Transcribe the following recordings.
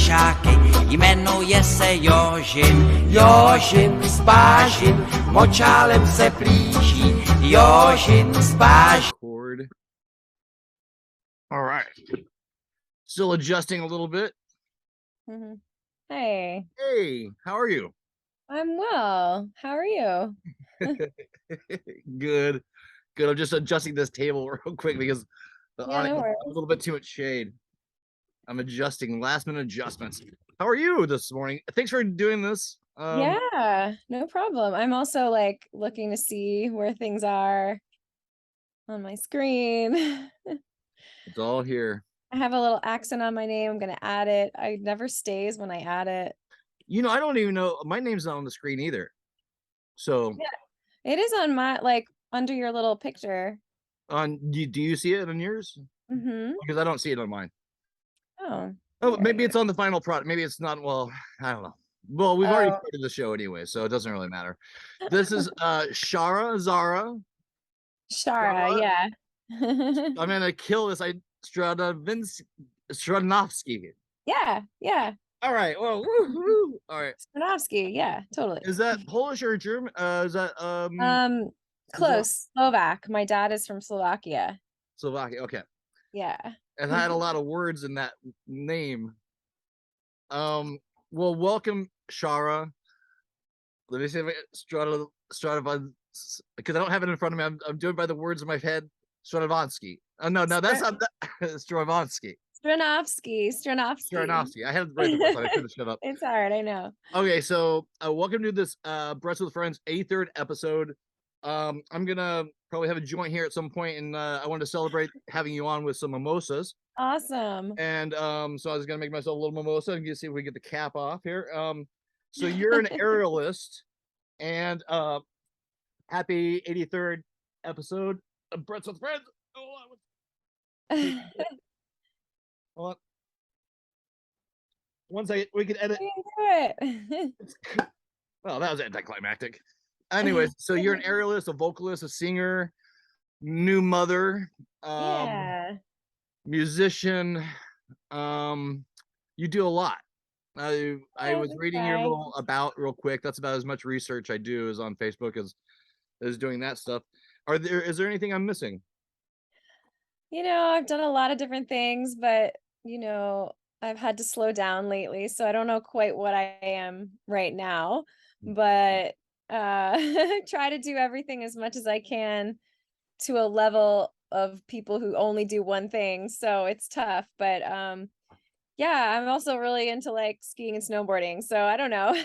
pražáky, jmenuje se Jožin. Jožin spážin, močálem se plíží, Jožin spážin. All right. Still adjusting a little bit. Mm-hmm. Hey. Hey, how are you? I'm well. How are you? Good. I'm just adjusting this table real quick because the audio has a little bit too much shade. I'm adjusting, last minute adjustments. How are you this morning? Thanks for doing this. Yeah, no problem. I'm also like looking to see where things are on my screen. It's all here. I have a little accent on my name. I'm going to add it. It never stays when I add it. You know, I don't even know. My name's not on the screen either. So yeah, it is on my, like, under your little picture. Do you see it on yours? Mm-hmm. Because I don't see it on mine. Oh, maybe it's on the final product. Maybe it's not. Well, I don't know. Well, we've already started the show anyway, so it doesn't really matter. This is Sara, yeah. I'm gonna kill this. Stranovsky. Yeah. All right. Well, woo. All right. Stranovsky, yeah, totally. Is that Polish or German? Is that close? Slovak. My dad is from Slovakia. Slovakia. Okay. Yeah. And I had a lot of words in that name. Well, welcome, Sara. Let me see if Stranovsky, because I don't have it in front of me. I'm doing by the words in my head. Stranovsky. Oh no, that's not Stranovsky. Stranovsky. I had it right the first time. I couldn't shut up. It's hard, I know. Okay, so welcome to this Breaths with Friends 83rd episode. I'm gonna probably have a joint here at some point, and I wanted to celebrate having you on with some mimosas. Awesome. And so I was gonna make myself a little mimosa and see if we get the cap off here. So you're an aerialist, and happy 83rd episode of Breaths with Friends. Hold on. One second, we can edit. Well, that was anticlimactic. Anyways, so you're an aerialist, a vocalist, a singer, new mother, musician. You do a lot. I was reading your little about real quick. That's about as much research I do is on Facebook as doing that stuff. Is there anything I'm missing? You know, I've done a lot of different things, but you know, I've had to slow down lately, so I don't know quite what I am right now, but try to do everything as much as I can to a level of people who only do one thing, so it's tough, but yeah, I'm also really into like skiing and snowboarding, so I don't know.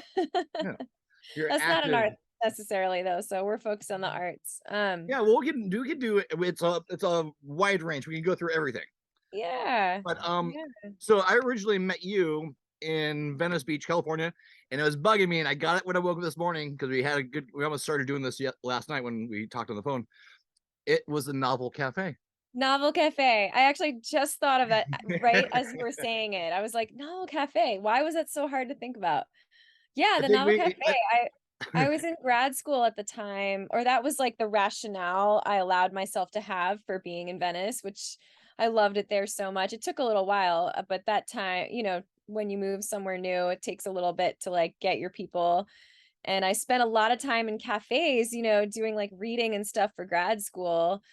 That's not an art necessarily though, so we're focused on the arts. Yeah, well, we can do it. It's a wide range. We can go through everything. Yeah. But so I originally met you in Venice Beach, California, and it was bugging me, and I got it when I woke up this morning because we almost started doing this last night when we talked on the phone. It was the Novel Cafe. Novel Cafe. I actually just thought of that right as you were saying it. I was like, Novel Cafe. Why was that so hard to think about? Yeah, the Novel Cafe. I was in grad school at the time, or that was like the rationale I allowed myself to have for being in Venice, which I loved it there so much. It took a little while, but that time, you know, when you move somewhere new, it takes a little bit to like get your people. And I spent a lot of time in cafes, you know, doing like reading and stuff for grad school.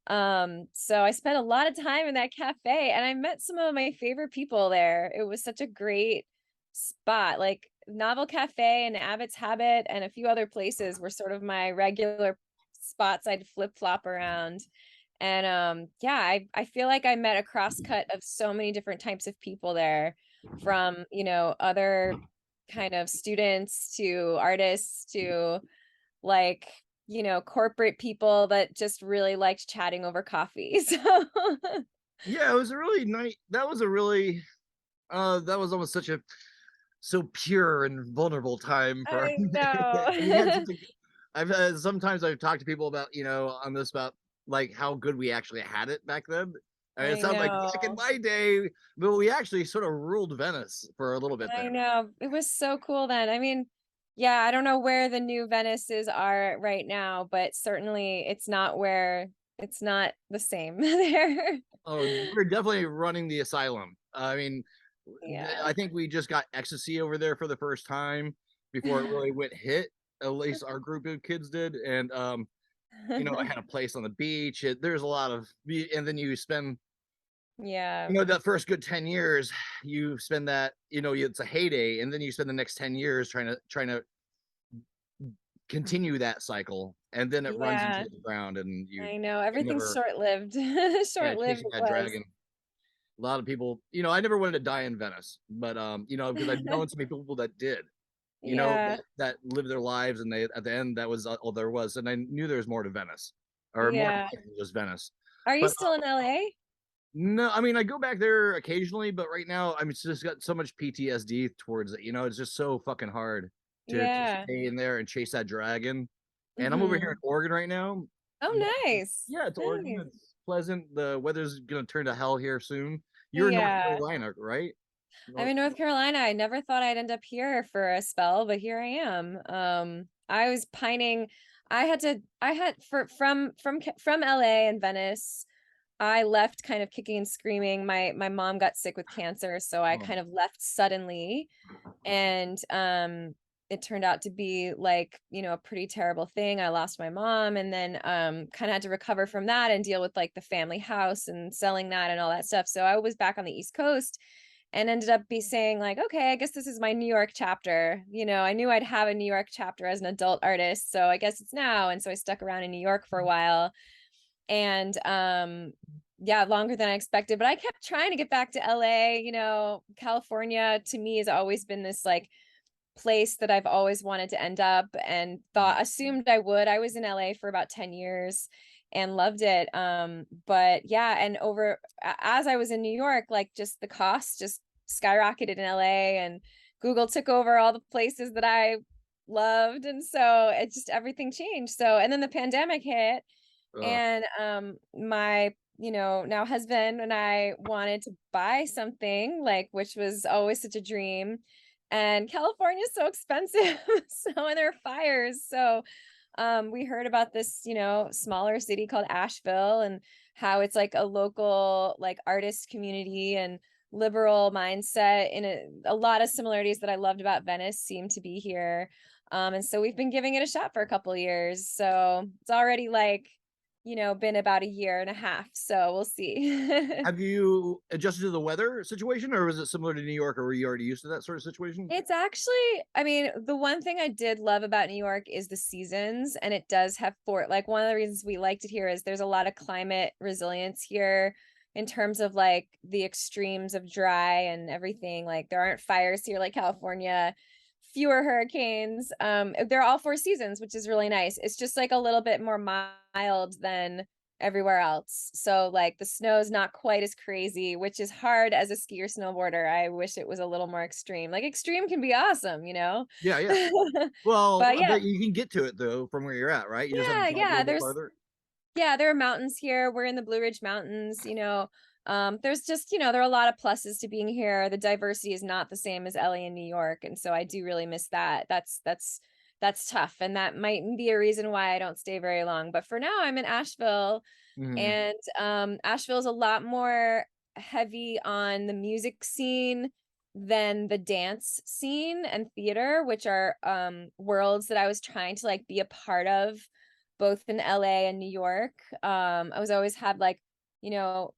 So I spent a lot of time in that cafe and I met some of my favorite people there. It was such a great spot. Like Novel Cafe and Abbott's Habit and a few other places were sort of my regular spots I'd flip-flop around. And yeah, I feel like I met a cross-cut of so many different types of people there, from, you know, other kind of students to artists to like, you know, corporate people that just really liked chatting over coffee. So yeah, it was a really nice, that was almost so pure and vulnerable time for I know. sometimes I've talked to people about, you know, on this about like how good we actually had it back then. I mean, it sounds like back in my day, but we actually sort of ruled Venice for a little bit there. I know. It was so cool then. I mean, yeah, I don't know where the new Venices are right now, but certainly it's not the same there. Oh, we're definitely running the asylum. I mean, Yeah. I think we just got ecstasy over there for the first time before it really went hit. At least our group of kids did, and I had a place on the beach. There's a lot of, and then you spend, Yeah. that first good 10 years, you spend that, it's a heyday, and then you spend the next 10 years trying to continue that cycle, and then it runs into Yeah. the ground, and you I know. can Everything's never, short-lived. yeah, Short-lived chasing it that was. dragon. A lot of people, I never wanted to die in Venice, but because I'd known so many people that did, Yeah. that lived their lives, and they at the end that was all there was, and I knew there was more to Venice, or more to Yeah. life than just Venice. Are you But still in LA? no, I mean I go back there occasionally, but right now I'm just got so much PTSD towards it. It's just so fucking hard to Yeah. stay in there and chase that dragon. And I'm over here in Mhm. Oregon right now. Oh, nice. Yeah, it's Oregon. Nice. It's pleasant. The weather's gonna turn to hell here soon. You're in North Yeah. Carolina, right? I'm North. in North Carolina. I never thought I'd end up here for a spell, but here I am. I was pining. I had from LA and Venice. I left kind of kicking and screaming. My mom got sick with cancer, so I Oh, kind of left suddenly. And it turned out to be like, a pretty terrible thing. I lost my mom, and then kind of had to recover from that and deal with like the family house and selling that and all that stuff. So I was back on the East Coast and ended up be saying like, okay, I guess this is my New York chapter. I knew I'd have a New York chapter as an adult artist, so I guess it's now. And so I stuck around in New York for a while, and yeah, longer than I expected, but I kept trying to get back to LA. California to me has always been this like place that I've always wanted to end up, and assumed I would. I was in LA for about 10 years and loved it. But yeah, and as I was in New York, like just the cost just skyrocketed in LA, and Google took over all the places that I loved, and so it just everything changed. So, and then the pandemic hit, and my now husband and I wanted to buy something, like, which was always such a dream, and California is so expensive. So, and there are fires, so we heard about this smaller city called Asheville, and how it's like a local like artist community and liberal mindset, in a lot of similarities that I loved about Venice seem to be here. And so we've been giving it a shot for a couple of years, so it's already like been about a year and a half, so we'll see. Have you adjusted to the weather situation, or was it similar to New York, or were you already used to that sort of situation? It's actually, I mean, the one thing I did love about New York is the seasons, and it does have like one of the reasons we liked it here is there's a lot of climate resilience here in terms of like the extremes of dry and everything. Like there aren't fires here like California, fewer hurricanes. They're all 4 seasons, which is really nice. It's just like a little bit more mild than everywhere else. So like the snow is not quite as crazy, which is hard as a skier snowboarder. I wish it was a little more extreme. Like extreme can be awesome, Yeah, yeah. Well, But I yeah, bet you can get to it though from where you're at, right? You just have to drive a little bit farther. there are mountains here. We're in the Blue Ridge Mountains. There's just, there are a lot of pluses to being here. The diversity is not the same as LA and New York, and so I do really miss that. That's tough, and that might be a reason why I don't stay very long. But for now, I'm in Asheville, Mhm. and Asheville is a lot more heavy on the music scene than the dance scene and theater, which are worlds that I was trying to like be a part of both in LA and New York. I was always had like, you know,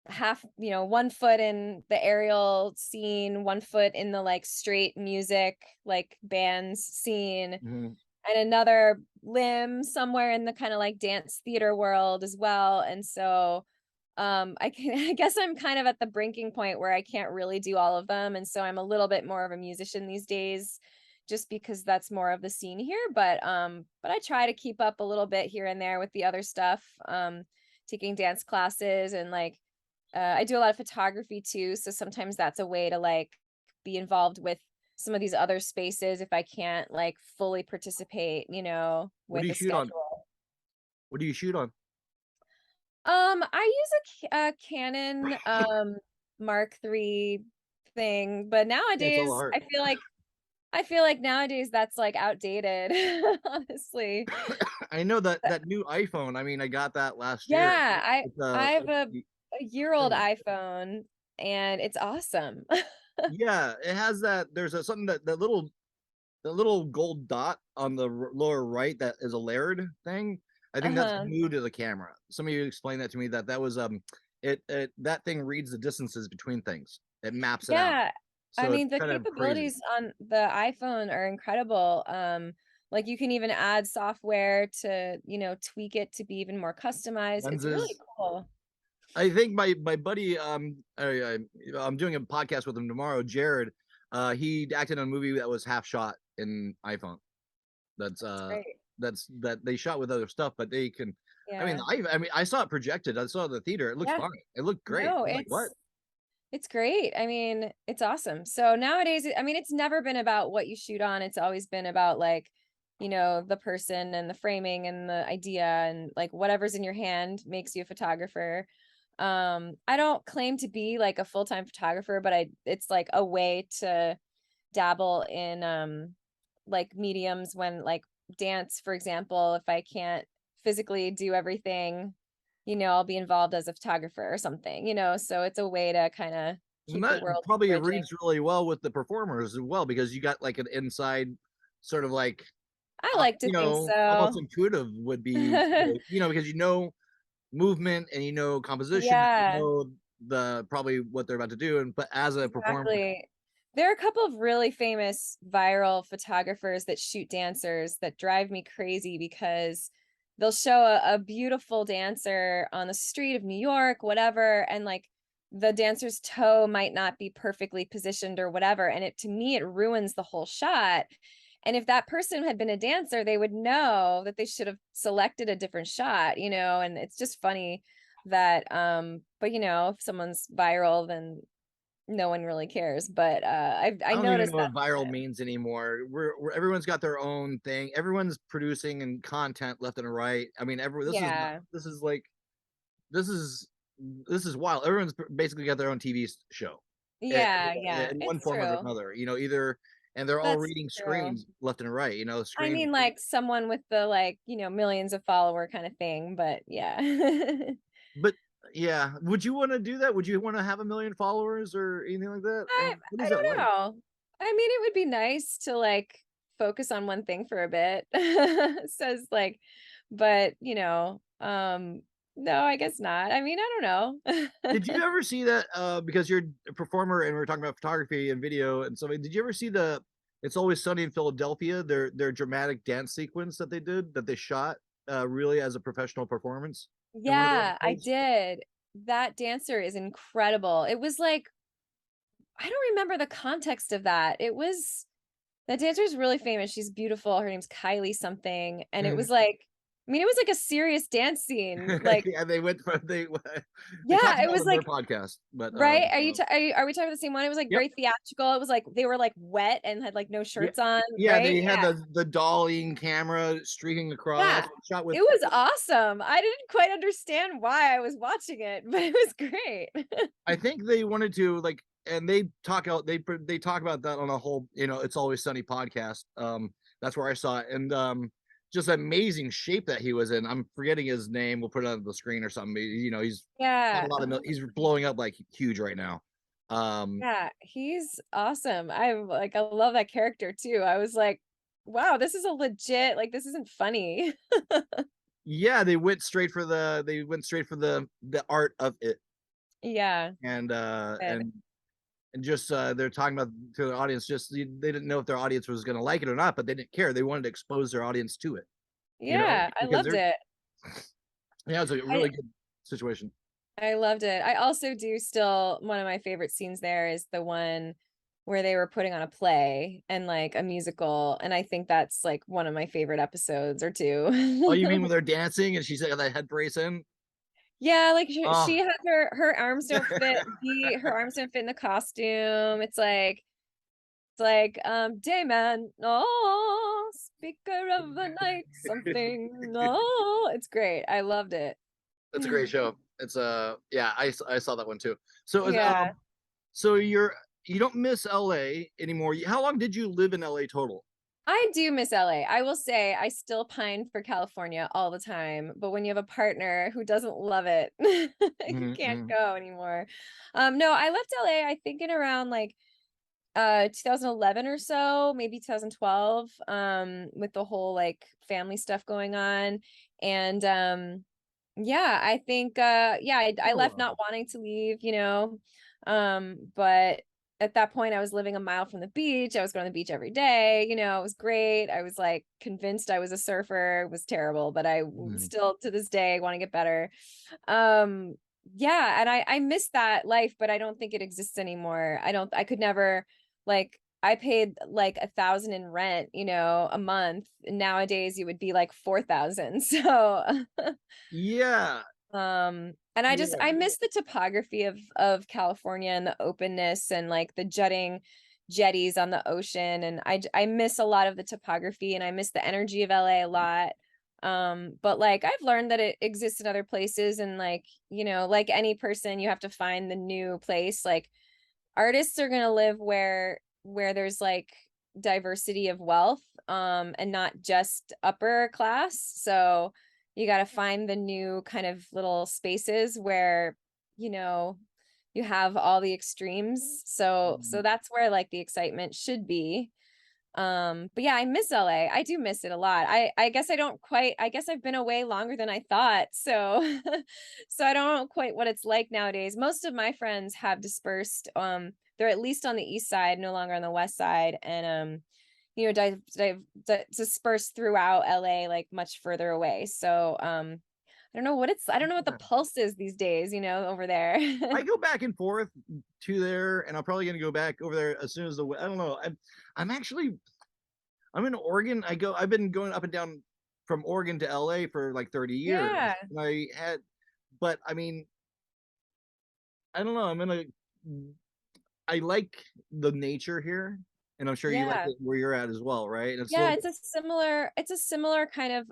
half, 1 foot in the aerial scene, 1 foot in the like straight music, like bands scene, Mhm. and another limb somewhere in the kind of like dance theater world as well. And so I guess I'm kind of at the breaking point where I can't really do all of them. And so I'm a little bit more of a musician these days, just because that's more of the scene here. But I try to keep up a little bit here and there with the other stuff. Taking dance classes, and like I do a lot of photography too. So sometimes that's a way to like be involved with some of these other spaces if I can't like fully participate, What do with you a shoot on? schedule. What do you shoot on? I use a Canon Mark III thing, but Yeah, it's all nowadays art. I feel like nowadays that's like outdated, honestly. I know that new iPhone. I mean, I got that last year. Yeah, It's I have a the year old thing. iPhone, and it's awesome. Yeah, it has that. There's something that little gold dot on the lower right that is a layered thing. I think that's new to the camera. Some of you explained that to me, that was that thing reads the distances between things. It maps it out. Yeah. I So it's mean, the kind of crazy. capabilities on the iPhone are incredible. Like you can even add software to, tweak it to be even more customized. It's really Lenses. cool. I think my buddy, I'm doing a podcast with him tomorrow, Jared. He acted in a movie that was half shot in iPhone. That's That's great. that they shot with other stuff, but they can. I mean, Yeah. I saw it projected. I saw it in the theater. It looks Yeah. fine. It looked great. No, I'm like, what? it's great. I mean, it's awesome. So nowadays, I mean, it's never been about what you shoot on. It's always been about like, the person and the framing and the idea and like whatever's in your hand makes you a photographer. I don't claim to be like a full-time photographer, but it's like a way to dabble in like mediums when like dance, for example, if I can't physically do everything, I'll be involved as a photographer or something, so it's a way to kind of And keep the that world probably bridging. reads really well with the performers as well, because you got like an inside sort of like, I like to think almost so. intuitive would be, because movement and composition, Yeah, the probably what they're about to do, and but as a performer. exactly. There are a couple of really famous viral photographers that shoot dancers that drive me crazy because they'll show a beautiful dancer on the street of New York, whatever, and like the dancer's toe might not be perfectly positioned or whatever. And to me, it ruins the whole shot. And if that person had been a dancer, they would know that they should have selected a different shot, and it's just funny that, but if someone's viral, then no one really cares. But I I don't even noticed know that what viral with it. means anymore. Everyone's got their own thing. Everyone's producing and content left and right. I mean, Yeah. this is like this is this is wild. Everyone's basically got their own TV show, in, Yeah, yeah, in one it's form or true. another. Either, and they're all That's reading true. screens left and right. I Screen. mean, like someone with the like, millions of follower kind of thing, but yeah. But yeah, would you want to do that? Would you want to have 1 million followers or anything like that? I What is I that don't like? know. I mean, it would be nice to like focus on one thing for a bit. Says like, but no, I guess not. I mean, I don't know. Did you ever see that? Because you're a performer and we're talking about photography and video and something. Did you ever see the "It's Always Sunny in Philadelphia"? Their dramatic dance sequence that they shot really as a professional performance in one of the Yeah, I episodes. did. That dancer is incredible. It was like, I don't remember the context of that. That dancer is really famous. She's beautiful. Her name's Kylie something. And it was like, I mean, it was like a serious dance scene. Like, Yeah, they went from they talked yeah, it about it was on their like, podcast, but right? Are we talking about the same one? It was like yep. very theatrical. It was like they were like wet and had like no Yeah, shirts on, yeah, right? they had Yeah. the dollying camera streaking across, Yeah. shot with. It was awesome. I didn't quite understand why I was watching it, but it was great. I think they wanted to like, and they talk about that on a whole, "It's Always Sunny" podcast. That's where I saw it, and just amazing shape that he was in. I'm forgetting his name. We'll put it on the screen or something. He's got Yeah. a lot of he's blowing up like huge right now. Yeah, he's awesome. I love that character too. I was like, wow, this is a legit, like this isn't funny. Yeah, they went straight for the art of it, Yeah, and good. just they're talking about to the audience. Just they didn't know if their audience was going to like it or not, but they didn't care. They wanted to expose their audience to it, Yeah, I because loved they're it. yeah, it's a I really good situation. I loved it. I also do still one of my favorite scenes there is the one where they were putting on a play and like a musical, and I think that's like one of my favorite episodes or Oh, you mean two. when they're dancing and she's got that head brace in? Yeah, like she Oh, has her arms don't fit her arms don't fit in the costume. It's like, Dayman, oh, speaker of the night, something. No, it's great. I loved it. that's a great show. It's yeah, I saw that one too. So Yeah, so you don't miss LA anymore. How long did you live in LA total? I do miss LA. I will say I still pine for California all the time, but when you have a partner who doesn't love it, you can't Mm-hmm. go anymore. No, I left LA, I think in around like 2011 or so, maybe 2012, with the whole like family stuff going on. And yeah, I think yeah, I left not wanting to leave, you know. But at that point I was living a mile from the beach. I was going to the beach every day, you know, it was great. I was like convinced I was a surfer. It was terrible, but I still to this day want to get better. Yeah, and I miss that life, but I don't think it exists anymore. I could never, like, I paid like 1,000 in rent, you know, a month. Nowadays, you would be like 4,000. So, Yeah. and I miss the topography of California and the openness and like the jetties on the ocean. And I miss a lot of the topography and I miss the energy of LA a lot. But like I've learned that it exists in other places and like, you know, like any person, you have to find the new place. Like artists are going to live where there's like diversity of wealth and not just upper class. So you got to find the new kind of little spaces where, you know, you have all the extremes. So that's where like the excitement should be. But yeah, I miss LA. I do miss it a lot. I guess I guess I've been away longer than I thought. So so I don't know quite what it's like nowadays. Most of my friends have dispersed. They're at least on the east side, no longer on the west side. And you know, dispersed throughout LA, like much further away. So I don't know what the pulse is these days, you know, over there. I go back and forth to there, and I'm probably gonna go back over there as soon as I don't know. I'm in Oregon. I've been going up and down from Oregon to LA for like 30 years. Yeah. But I mean, I don't know. I like the nature here, and I'm sure you like Yeah. it where you're at as well, right? And it's Yeah, it's a similar kind of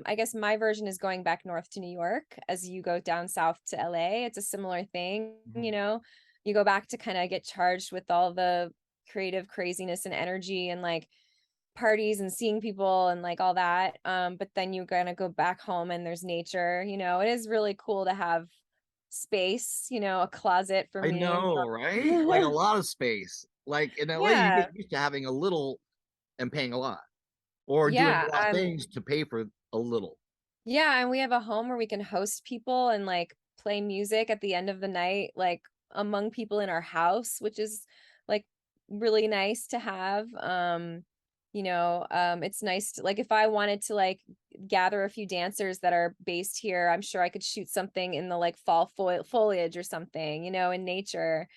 I guess my version is going back north to New York as you go down south to LA. It's a similar thing, you know. You go back to kind of get charged with all the creative craziness and energy and like parties and seeing people and like all that. But then you're gonna go back home and there's nature, you know. It is really cool to have space, you know, a closet for I me in know, right? Like a New York. lot of space. Like in LA, you Yeah. get used to having a little and paying a lot, or doing Yeah. a lot of things to pay for a little. Yeah, and we have a home where we can host people and like play music at the end of the night, like among people in our house, which is like really nice to have. You know, it's nice to, like if I wanted to like gather a few dancers that are based here, I'm sure I could shoot something in the like fall foliage or something, you know, in nature.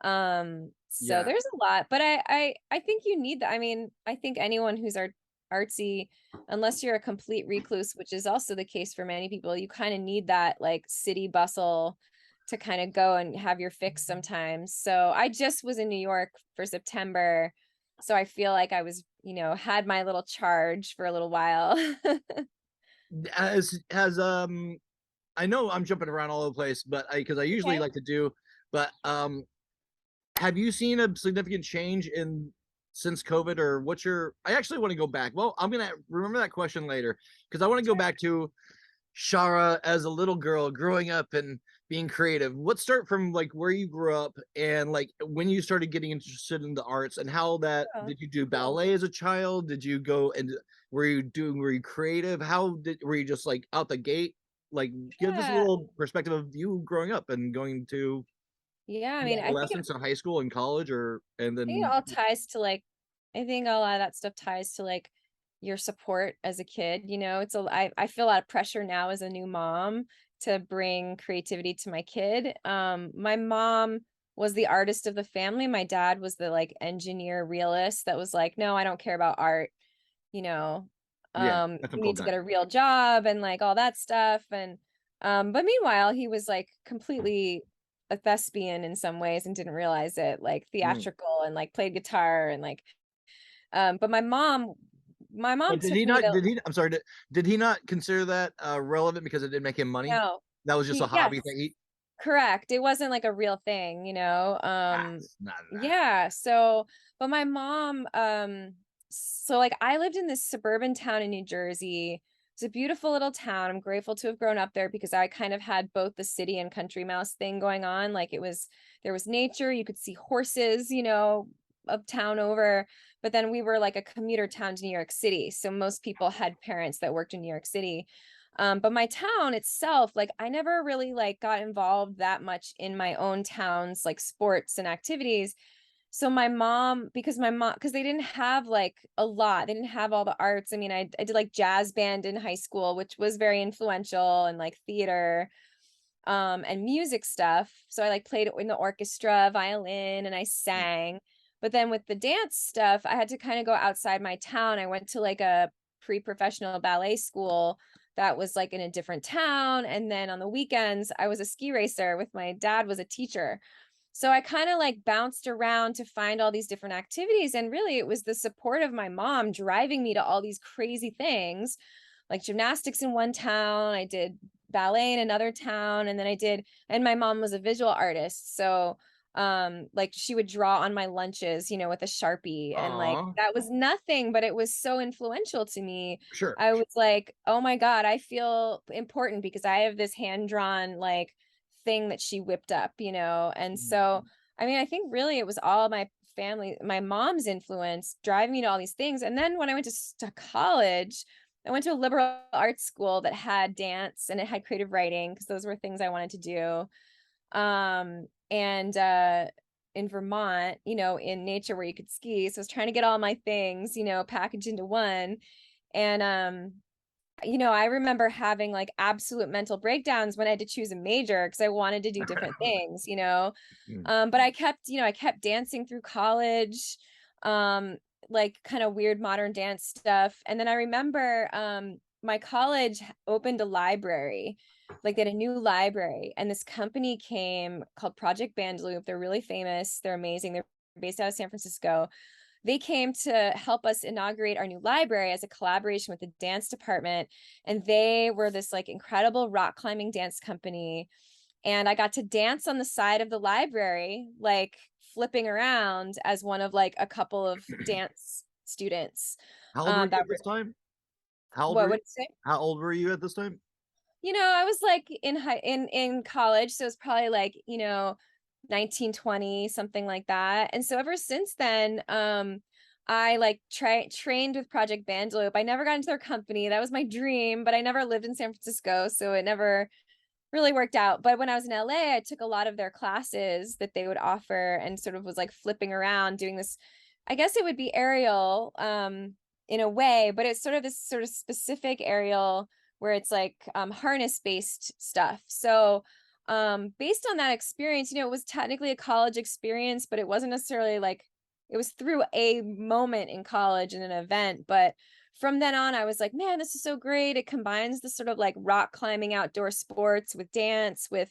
So Yeah. there's a lot, but I think you need that. I mean, I think anyone who's artsy, unless you're a complete recluse, which is also the case for many people, you kind of need that like city bustle to kind of go and have your fix sometimes. So I just was in New York for September. So I feel like I was, you know, had my little charge for a little while. As I know I'm jumping around all over the place, but because I usually Okay. like to do, but have you seen a significant change in since COVID, or what's your? I actually want to go back. Well, I'm gonna remember that question later because I want to go back to Shara as a little girl growing up and being creative. Let's start from like where you grew up and like when you started getting interested in the arts and how that Oh, did you do cool. ballet as a child? Did you go and were you creative? Were you just like out the gate? Like give us a Yeah. little perspective of you growing up and going to Yeah. I mean, adolescence and high school and college and think it then all ties to like I think a lot of that stuff ties to like your support as a kid, you know. I feel a lot of pressure now as a new mom to bring creativity to my kid. My mom was the artist of the family. My dad was the like engineer realist that was like, no, I don't care about art, you know. yeah, that's a You cool need to guy. get a real job and like all that stuff. And but meanwhile, he was like completely a thespian in some ways and didn't realize it, like Mm. theatrical and like played guitar and like but my mom But did took he me not? to I'm sorry. Did he not consider that relevant because it didn't make him money? no That was just a he yes hobby thing. correct, it wasn't like a real thing, you know. It's not that. Yeah, so but my mom so like I lived in this suburban town in New Jersey. It's a beautiful little town. I'm grateful to have grown up there because I kind of had both the city and country mouse thing going on. Like there was nature, you could see horses, you know, a town over, but then we were like a commuter town to New York City. So most people had parents that worked in New York City. But my town itself, like I never really like got involved that much in my own town's like sports and activities. So my mom, because they didn't have like a lot, they didn't have all the arts. I mean, I did like jazz band in high school, which was very influential, and like theater, and music stuff. So I like played in the orchestra, violin, and I sang. But then with the dance stuff, I had to kind of go outside my town. I went to like a pre-professional ballet school that was like in a different town. And then on the weekends, I was a ski racer with my dad was a teacher. So I kind of like bounced around to find all these different activities. And really, it was the support of my mom driving me to all these crazy things, like gymnastics in one town. I did ballet in another town. And then and my mom was a visual artist. So like she would draw on my lunches, with a Sharpie. And like Aw. that was nothing, but it was so influential to me. Sure. I was like, oh my God, I feel important because I have this hand-drawn like thing that she whipped up, and so I mean, I think really it was all my family, my mom's influence driving me to all these things. And then when I went to college, I went to a liberal arts school that had dance and it had creative writing because those were things I wanted to do. And in Vermont, in nature where you could ski. So I was trying to get all my things, packaged into one. And I remember having like absolute mental breakdowns when I had to choose a major because I wanted to do different things, but I kept dancing through college, like kind of weird modern dance stuff. And then I remember my college opened a library, like they had a new library, and this company came called Project Bandloop. They're really famous. They're amazing. They're based out of San Francisco. They came to help us inaugurate our new library as a collaboration with the dance department. And they were this like incredible rock climbing dance company. And I got to dance on the side of the library, like flipping around as one of like a couple of dance students. How old were you That at this time? How old what were you? would you say? How old were you at this time? I was like in college, so it's probably like, 1920, something like that. And so ever since then, I like trained with Project Bandloop. I never got into their company. That was my dream, but I never lived in San Francisco, so it never really worked out. But when I was in LA, I took a lot of their classes that they would offer and sort of was like flipping around doing this. I guess it would be aerial, in a way, but it's sort of this sort of specific aerial where it's like harness based stuff. So based on that experience, it was technically a college experience, but it wasn't necessarily like it was through a moment in college and an event. But from then on, I was like, man, this is so great. It combines the sort of like rock climbing outdoor sports with dance, with,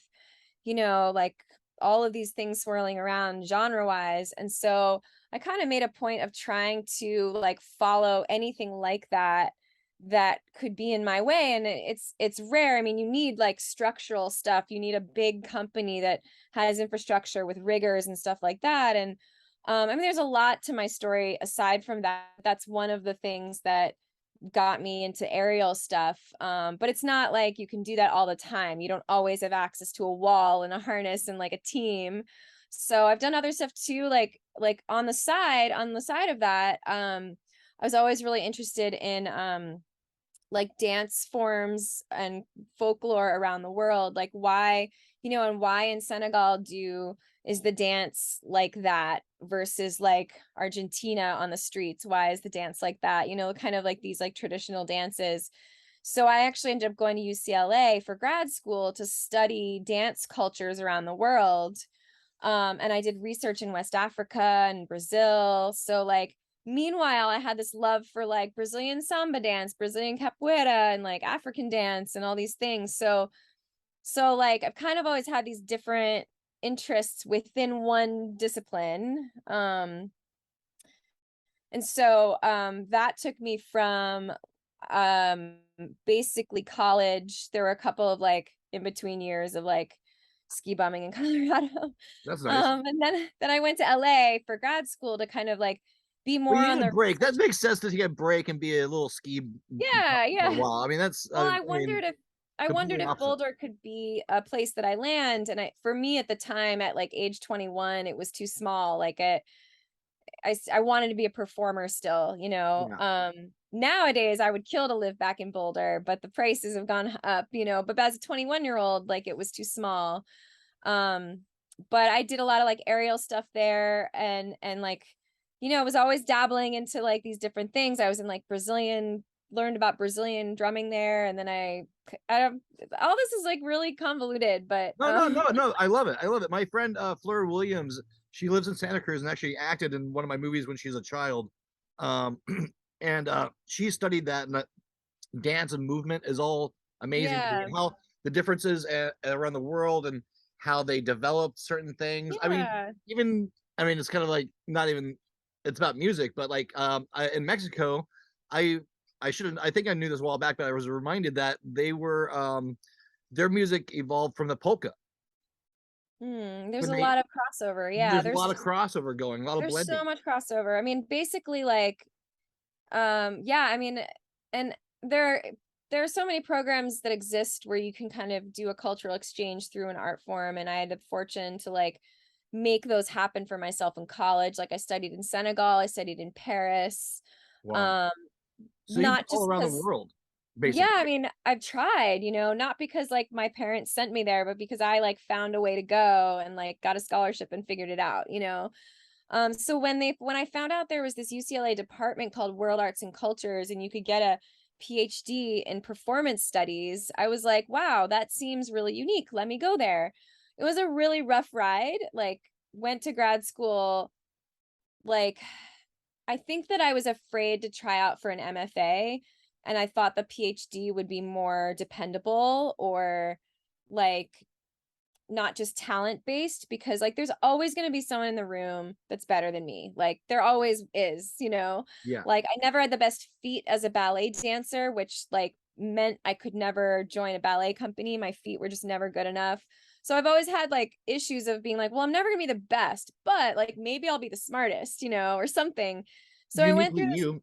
like all of these things swirling around genre wise. And so I kind of made a point of trying to like follow anything like that could be in my way. And it's rare. I mean, you need like structural stuff. You need a big company that has infrastructure with riggers and stuff like that. And I mean, there's a lot to my story aside from that. That's one of the things that got me into aerial stuff. But it's not like you can do that all the time. You don't always have access to a wall and a harness and like a team. So I've done other stuff too, like on the side of that. I was always really interested in like dance forms and folklore around the world, like why, and why in Senegal is the dance like that versus like Argentina on the streets? Why is the dance like that? Kind of like these like traditional dances. So I actually ended up going to UCLA for grad school to study dance cultures around the world. And I did research in West Africa and Brazil. So like, meanwhile, I had this love for like Brazilian samba dance, Brazilian capoeira, and like African dance and all these things. So like I've kind of always had these different interests within one discipline. And so that took me from basically college. There were a couple of like in between years of like ski bumming in Colorado. That's nice. And then I went to LA for grad school to kind of like be Well, more you on need a the break. That makes sense to take a break and be a little ski for a yeah. while. I mean, that's Well, I mean, wondered completely if opposite. Boulder could be a place that I land. And for me at the time at like age 21, it was too small. Like I wanted to be a performer still, you know. Yeah. Nowadays I would kill to live back in Boulder, but the prices have gone up, you know, but as a 21-year-old, like it was too small. Um, but I did a lot of like aerial stuff there, and like, you know, I was always dabbling into like these different things. I was in like learned about Brazilian drumming there, and then I don't, all this is like really convoluted, but No. I love it. I love it. My friend Fleur Williams, she lives in Santa Cruz and actually acted in one of my movies when she was a child. Um, and she studied that, and that dance and movement is all amazing to me, yeah, and how the differences around the world and how they developed certain things. I mean, yeah. even I mean, it's kind of like not even it's about music, but like in Mexico, I I shouldn't I think I knew this a while back, but I was reminded that they were their music evolved from the polka. There's When a they lot of crossover. Yeah, there's a lot of crossover going, a lot of there's so blending. much crossover. I mean, basically like yeah, I mean, and there there are so many programs that exist where you can kind of do a cultural exchange through an art form, and I had the fortune to like make those happen for myself in college. Like I studied in Senegal, I studied in Paris. Wow. Um So you've been not all just around the because, world, yeah, basically. I mean, I've tried, you know, not because like my parents sent me there, but because I like found a way to go and like got a scholarship and figured it out, you know. So when I found out there was this UCLA department called World Arts and Cultures, and you could get a PhD in performance studies, I was like, wow, that seems really unique. Let me go there. It was a really rough ride. Like, went to grad school, like, I think that I was afraid to try out for an MFA, and I thought the PhD would be more dependable, or like not just talent based, because like there's always going to be someone in the room that's better than me. Like there always is, you know. Yeah. Like I never had the best feet as a ballet dancer, which like meant I could never join a ballet company. My feet were just never good enough. So I've always had like issues of being like, well, I'm never going to be the best, but like maybe I'll be the smartest, you know, or something. So Uniquely you.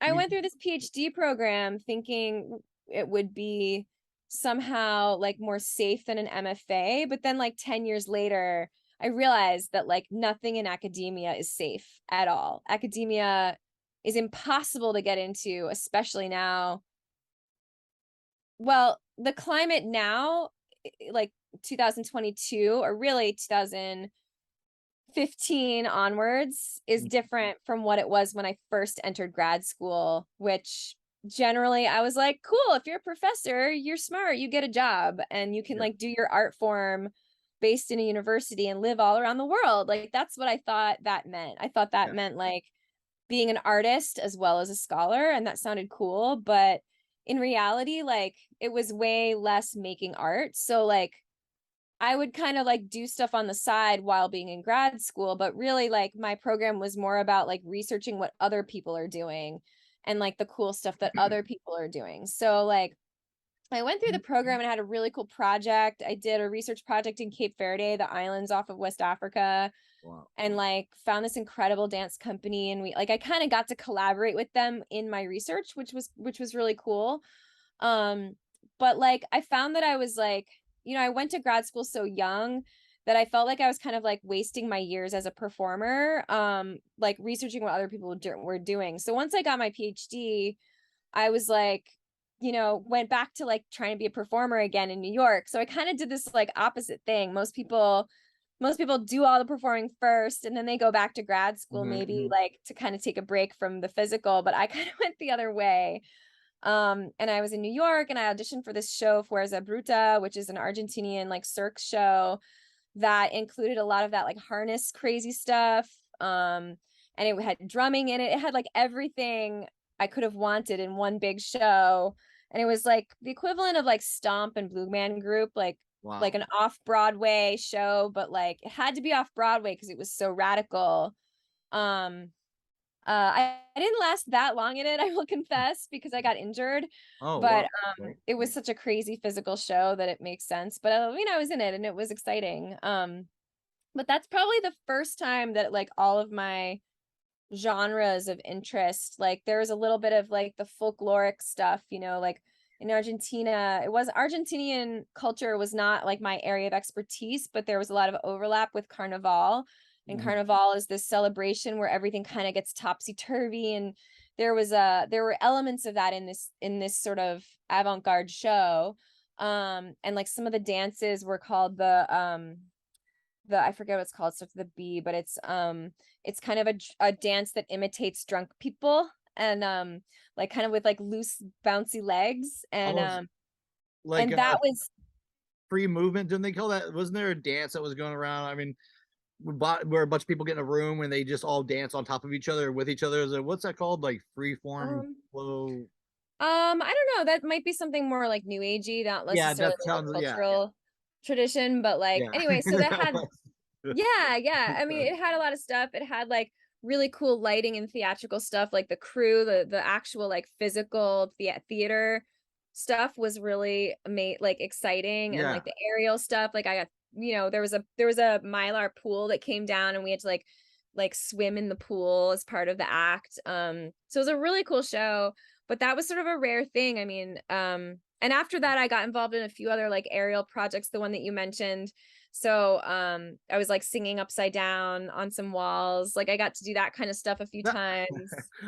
I You went through this PhD program thinking it would be somehow like more safe than an MFA, but then like 10 years later, I realized that like nothing in academia is safe at all. Academia is impossible to get into, especially now. Well, the climate now, like 2022, or really 2015 onwards, is different from what it was when I first entered grad school, which generally I was like, cool, if you're a professor, you're smart, you get a job and you can yeah. like do your art form based in a university and live all around the world. Like that's what I thought that meant. I thought that Yeah. meant like being an artist as well as a scholar, and that sounded cool, but in reality, like it was way less making art. So like I would kind of like do stuff on the side while being in grad school, but really like my program was more about like researching what other people are doing and like the cool stuff that other people are doing. So like I went through the program and had a really cool project. I did a research project in Cape Verde, the islands off of West Africa, Wow. and like found this incredible dance company, and we like I kind of got to collaborate with them in my research, which was really cool. um but like I found that I was like, you know, I went to grad school so young that I felt like I was kind of like wasting my years as a performer, like researching what other people were doing. So once I got my PhD, I was like, you know, went back to like trying to be a performer again in New York. So I kind of did this like opposite thing. Most people do all the performing first, and then they go back to grad school maybe Mhm. like to kind of take a break from the physical, but I kind of went the other way. And I was in New York and I auditioned for this show, Fuerza Bruta, which is an Argentinian like circus show that included a lot of that like harness crazy stuff. And it had drumming in it. It had like everything I could have wanted in one big show. And it was like the equivalent of like Stomp and Blue Man Group, like Wow. an off Broadway show, but like it had to be off Broadway because it was so radical. Um, I didn't last that long in it, I will confess, because I got injured. Oh But wow. Okay. it was such a crazy physical show that it makes sense. But you know, I was in it and it was exciting. But that's probably the first time that like all of my genres of interest, like there was a little bit of like the folkloric stuff, you know, like in Argentina, it was Argentinian culture was not like my area of expertise, but there was a lot of overlap with Carnival. And Carnival is this celebration where everything kind of gets topsy-turvy, and there were elements of that in this sort of avant-garde show. And like some of the dances were called the I forget what it's called, starts with the B, but it's kind of a dance that imitates drunk people, and like kind of with like loose bouncy legs, and like and that was free movement, didn't they call that? Wasn't there a dance that was going around? I mean, where a bunch of people get in a room and they just all dance on top of each other with each other. What's that called? Like free form flow? I don't know. That might be something more like new agey, not Yeah, necessarily that like sounds a cultural tradition, but like yeah. anyway, so that had yeah. I mean, it had a lot of stuff. It had like really cool lighting and theatrical stuff, like the crew, the actual like physical theater stuff was really like exciting, and like the aerial stuff. Like I got, there was a Mylar pool that came down, and we had to like swim in the pool as part of the act. So it was a really cool show, but that was sort of a rare thing. I mean, and after that I got involved in a few other like aerial projects, the one that you mentioned. So I was like singing upside down on some walls. Like I got to do that kind of stuff a few times.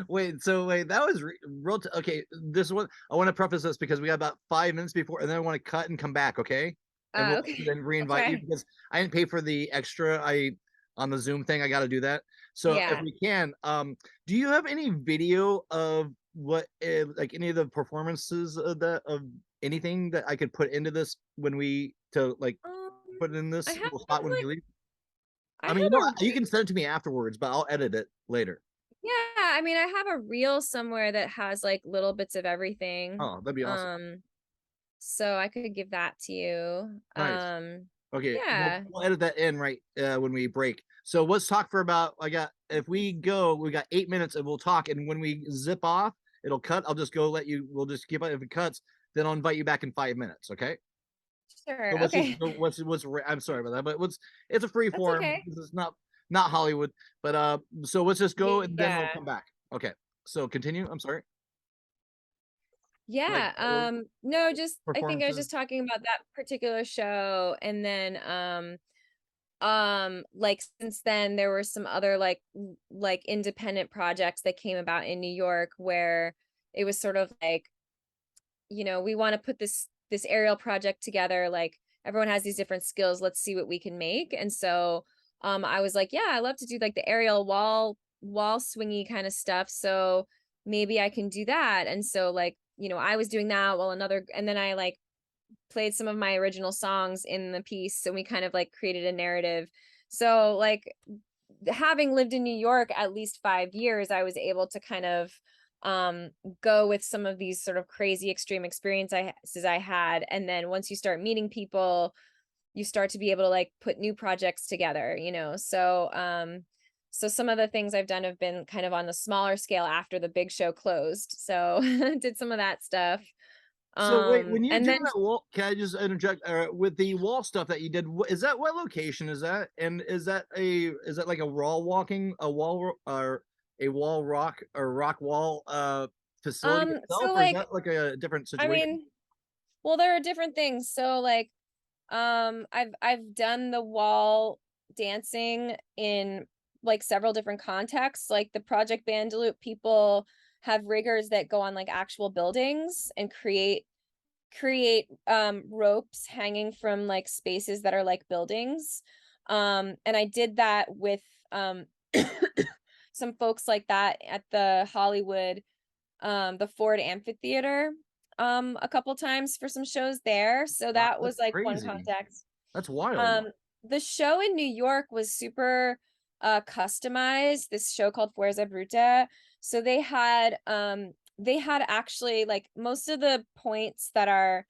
Wait, that was real. Okay, this is what I want to preface this, because we got about 5 minutes before, and then I want to cut and come back. Okay, and we'll Okay. then reinvite you, because I didn't pay for the extra. On the Zoom thing, I got to do that. So if we can, do you have any video of what like any of the performances of anything that I could put into this when we put it in this little spot when we leave? I mean, you can send it to me afterwards, but I'll edit it later. Yeah, I mean, I have a reel somewhere that has like little bits of everything. Oh, that'd be awesome. So I could give that to you. Nice. Okay, Yeah. we'll edit that in right when we break. So let's talk for about if we got 8 minutes, and we'll talk, and when we zip off, it'll cut. I'll just we'll just keep it. If it cuts, then I'll invite you back in 5 minutes. Okay. Sure. So okay. I'm sorry about that, but it's a free form. Okay. This is not Hollywood, but so let's just go, and then we'll Yeah. come back. Okay. So continue. I'm sorry. Yeah. No, just I think I was Performances. just talking about that particular show, and then like since then there were some other like independent projects that came about in New York, where it was sort of like, we want to put this aerial project together, like everyone has these different skills, let's see what we can make. And so I was like, yeah, I love to do like the aerial wall swingy kind of stuff, so maybe I can do that. And so like, I was doing that while and then I like played some of my original songs in the piece, so we kind of like created a narrative. So like, having lived in New York at least 5 years, I was able to kind of go with some of these sort of crazy extreme experiences I had. And then once you start meeting people, you start to be able to like put new projects together, so some of the things I've done have been kind of on the smaller scale after the big show closed. So did some of that stuff. So wait, when you And do then that wall, can I just interject? With the wall stuff that you did, is that, what location is that? And is that like a wall rock or rock wall facility itself, so or is like, that like a different I situation? mean, well, there are different things. So like, I've done the wall dancing in like several different contexts. Like the Project Bandaloop people have riggers that go on like actual buildings and create ropes hanging from like spaces that are like buildings. And I did that with some folks like that at the Hollywood the Ford Amphitheater a couple times for some shows there. So Wow, that was that's like one crazy. context. That's wild. The show in New York was super customized, this show called Fuerza Bruta. So they had actually like most of the points that are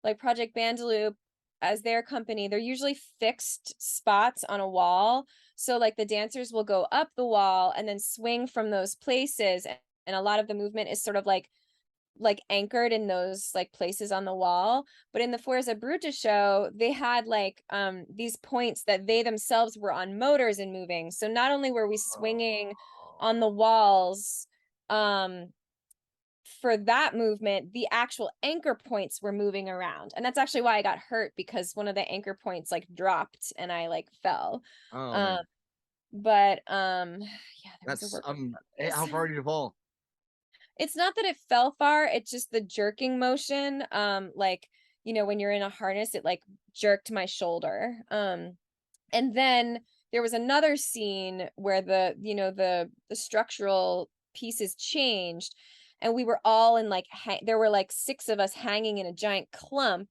like Project Bandaloop as their company, they're usually fixed spots on a wall. So like the dancers will go up the wall and then swing from those places, and a lot of the movement is sort of like anchored in those like places on the wall. But in the Fuerza Bruta show, they had like these points that they themselves were on motors and moving. So not only were we swinging on the walls for that movement, the actual anchor points were moving around. And that's actually why I got hurt, because one of the anchor points like dropped and I like fell. Oh man. But yeah, there was a That's work. how far did you fall? It's not that it fell far, it's just the jerking motion. Like, when you're in a harness, it like jerked my shoulder. And then there was another scene where the structural pieces changed, and we were all in like there were like 6 of us hanging in a giant clump,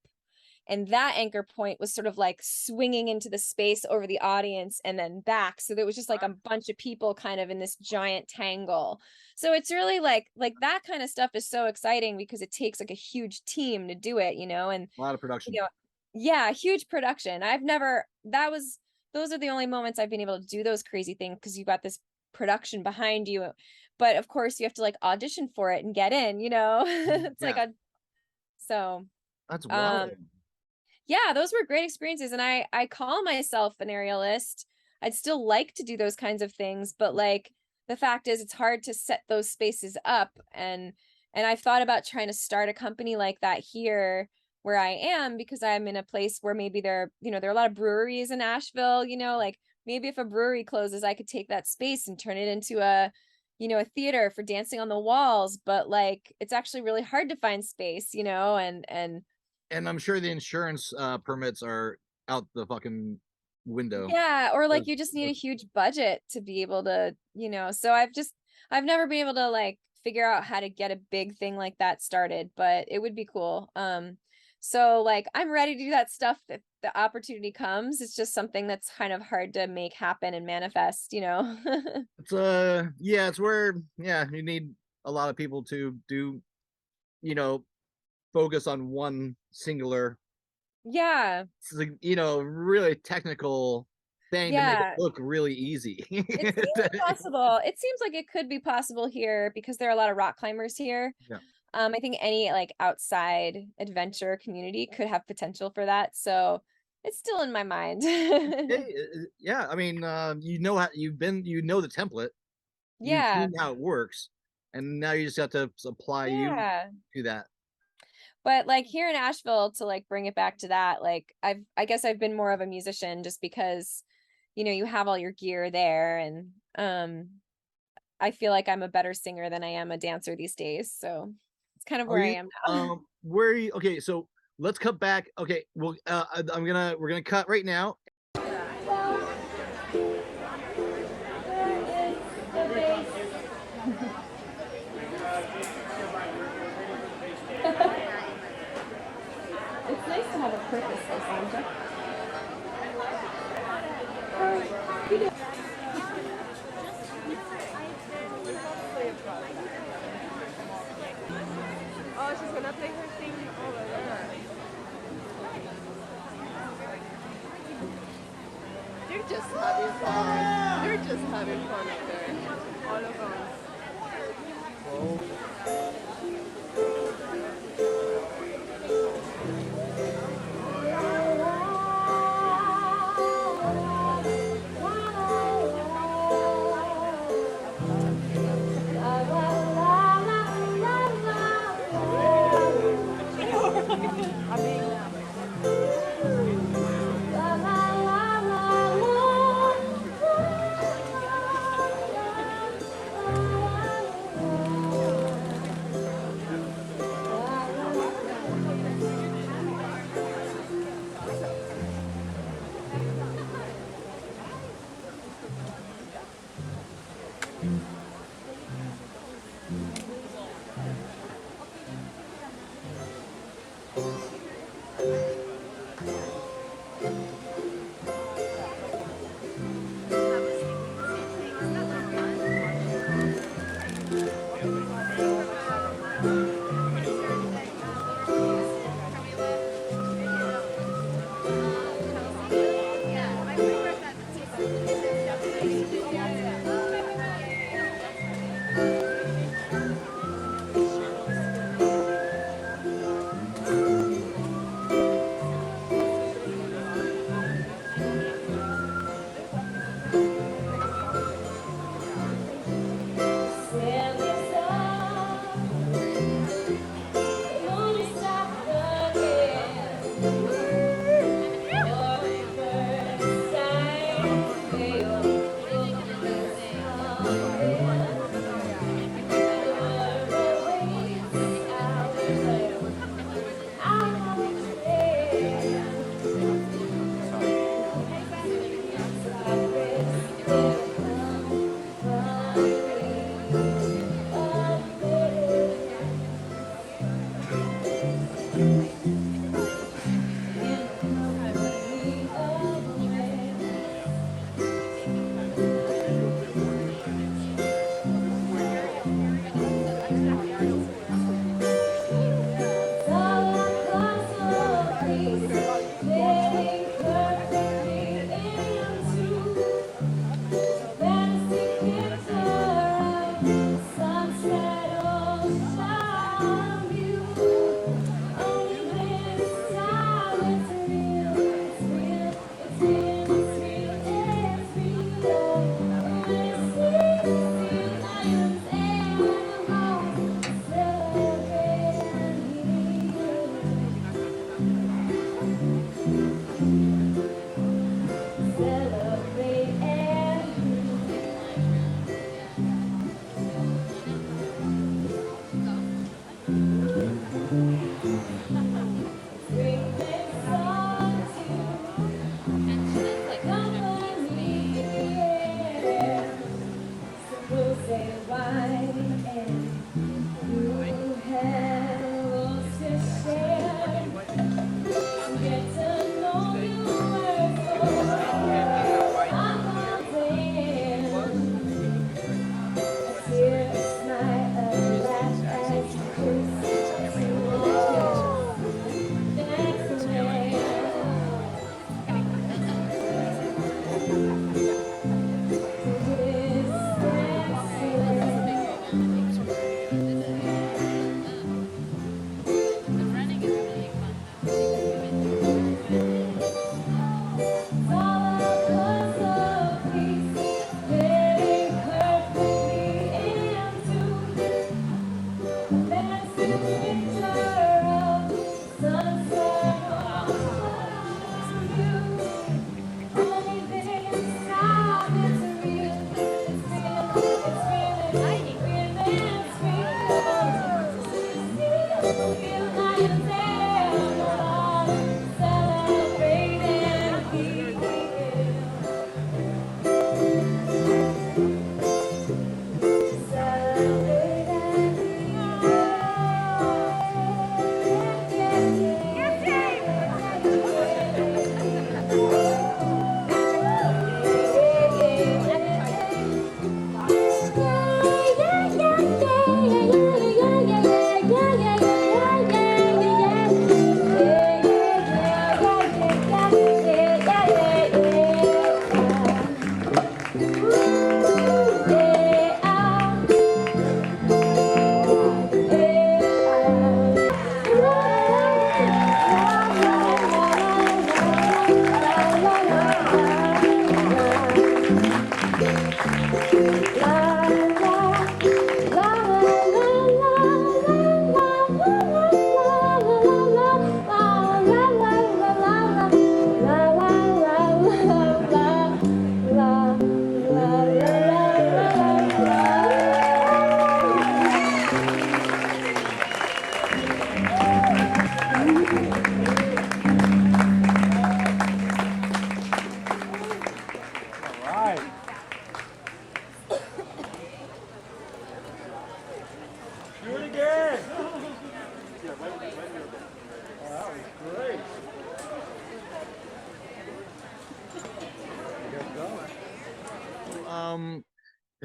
and that anchor point was sort of like swinging into the space over the audience and then back, so there was just like a bunch of people kind of in this giant tangle. So it's really like that kind of stuff is so exciting because it takes like a huge team to do it, and A lot of production. yeah, huge production. I've never that was those are the only moments I've been able to do those crazy things because you got this production behind you, but of course you have to like audition for it and get in. It's like Yeah. so That's um wild. yeah, those were great experiences, and I call myself an aerialist. I'd still like to do those kinds of things, but like the fact is it's hard to set those spaces up, and I've thought about trying to start a company like that here where I am, because I'm in a place where maybe there are a lot of breweries in Asheville, like maybe if a brewery closes, I could take that space and turn it into a theater for dancing on the walls, but like it's actually really hard to find space, And I'm sure the insurance permits are out the fucking window. yeah, or like you just need a huge budget to be able to, so I've never been able to like figure out how to get a big thing like that started, but it would be cool. So like I'm ready to do that stuff if the opportunity comes. It's just something that's kind of hard to make happen and manifest. It's it's where you need a lot of people to do, focus on one singular, Yeah. really technical thing to make it Yeah. look really easy. It seems possible. It seems like it could be possible here because there are a lot of rock climbers here. Yeah. I think any like outside adventure community could have potential for that. So it's still in my mind. Yeah, I mean, how the template, you've Yeah. seen how it works, and now you just have to apply you Yeah. to that. But like here in Asheville, to like bring it back to that, like I guess I've been more of a musician just because, you have all your gear there, and I feel like I'm a better singer than I am a dancer these days. So it's kind of Are where I you am now. where are you? Okay, so let's cut back. Okay, well, we're gonna cut right now. It's nice to have a purpose, Sandra. Oh, she's gonna play her thing over there. They're just having fun. They're just having fun up there. All of them.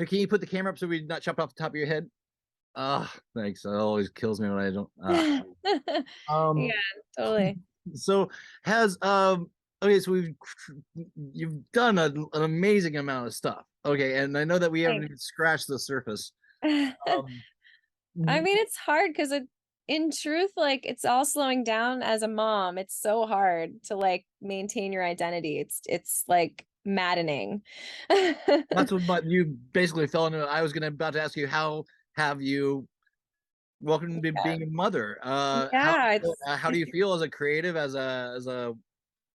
Can you put the camera up so we not chop off the top of your head? Thanks. That always kills me when I don't. Yeah, totally. So has okay, so you've done an amazing amount of stuff. Okay, and I know that we haven't even scratched the surface. I mean, it's hard because in truth, like it's all slowing down as a mom. It's so hard to like maintain your identity. It's like maddening. That's what you basically fell into. I was about to ask you, how have you welcome to being a mother? How do you feel as a creative, as a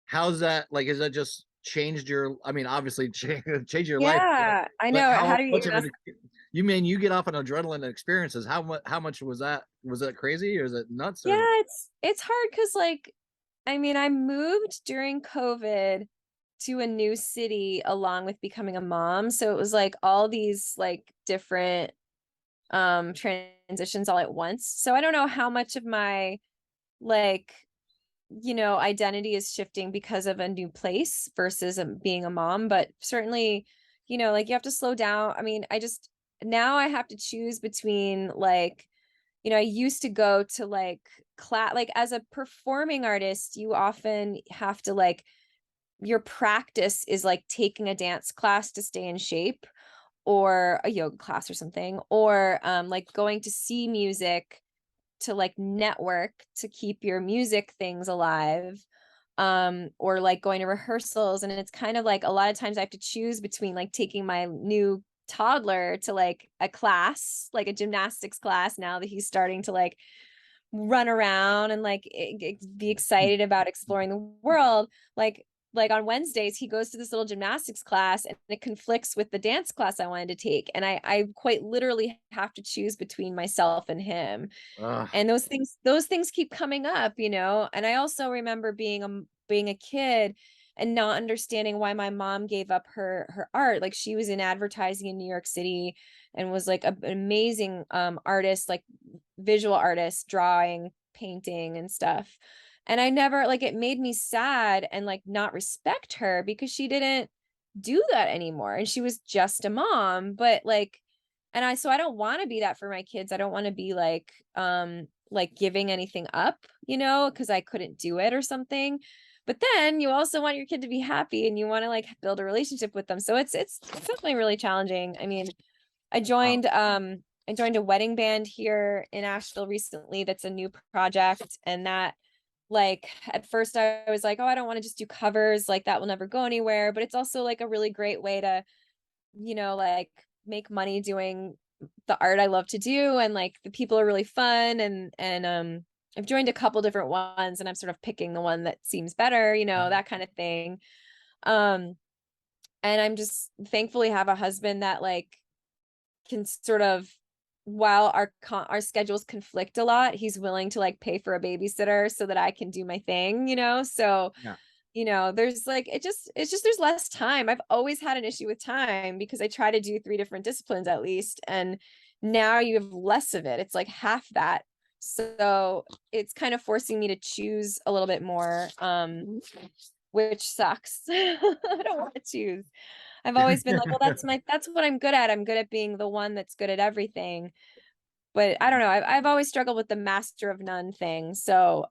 how's that, like, has that just changed your, I mean, obviously change your life? Yeah, I know. How How do much of it, you mean you get off on adrenaline experiences? How much was that? Was that crazy, or is it nuts? Yeah, it's hard because like I mean, I moved during COVID to a new city along with becoming a mom. So it was like all these like different transitions all at once. So I don't know how much of my like identity is shifting because of a new place versus being a mom, but certainly, like you have to slow down. I mean, now I have to choose between like, I used to go to like class, like as a performing artist, you often have to like, your practice is like taking a dance class to stay in shape or a yoga class or something, or like going to see music to like network to keep your music things alive, or like going to rehearsals. And it's kind of like a lot of times I have to choose between like taking my new toddler to like a class, like a gymnastics class, now that he's starting to like run around and like be excited about exploring the world. Like on Wednesdays, he goes to this little gymnastics class and it conflicts with the dance class I wanted to take. And I quite literally have to choose between myself and him. And those things keep coming up, And I also remember being a kid and not understanding why my mom gave up her art. Like she was in advertising in New York City and was like an amazing artist, like visual artist, drawing, painting and stuff. And I never, like, it made me sad and like not respect her because she didn't do that anymore. And she was just a mom, but like, so I don't want to be that for my kids. I don't want to be like giving anything up, because I couldn't do it or something. But then you also want your kid to be happy and you want to like build a relationship with them. So it's definitely really challenging. I mean, I joined a wedding band here in Asheville recently. That's a new project. And that, like, at first I was like, oh, I don't want to just do covers, like that will never go anywhere. But it's also like a really great way to, like make money doing the art I love to do. And like the people are really fun. And I've joined a couple different ones and I'm sort of picking the one that seems better, that kind of thing. And I'm just thankfully have a husband that like can sort of while our schedules conflict a lot, he's willing to like pay for a babysitter so that I can do my thing, so Yeah. there's like it's just there's less time. I've always had an issue with time because I try to do 3 different disciplines at least, and now you have less of it. It's like half that. So it's kind of forcing me to choose a little bit more, which sucks. I don't want to choose. I've always been like, well, that's what I'm good at. I'm good at being the one that's good at everything. But I don't know. I've always struggled with the master of none thing. So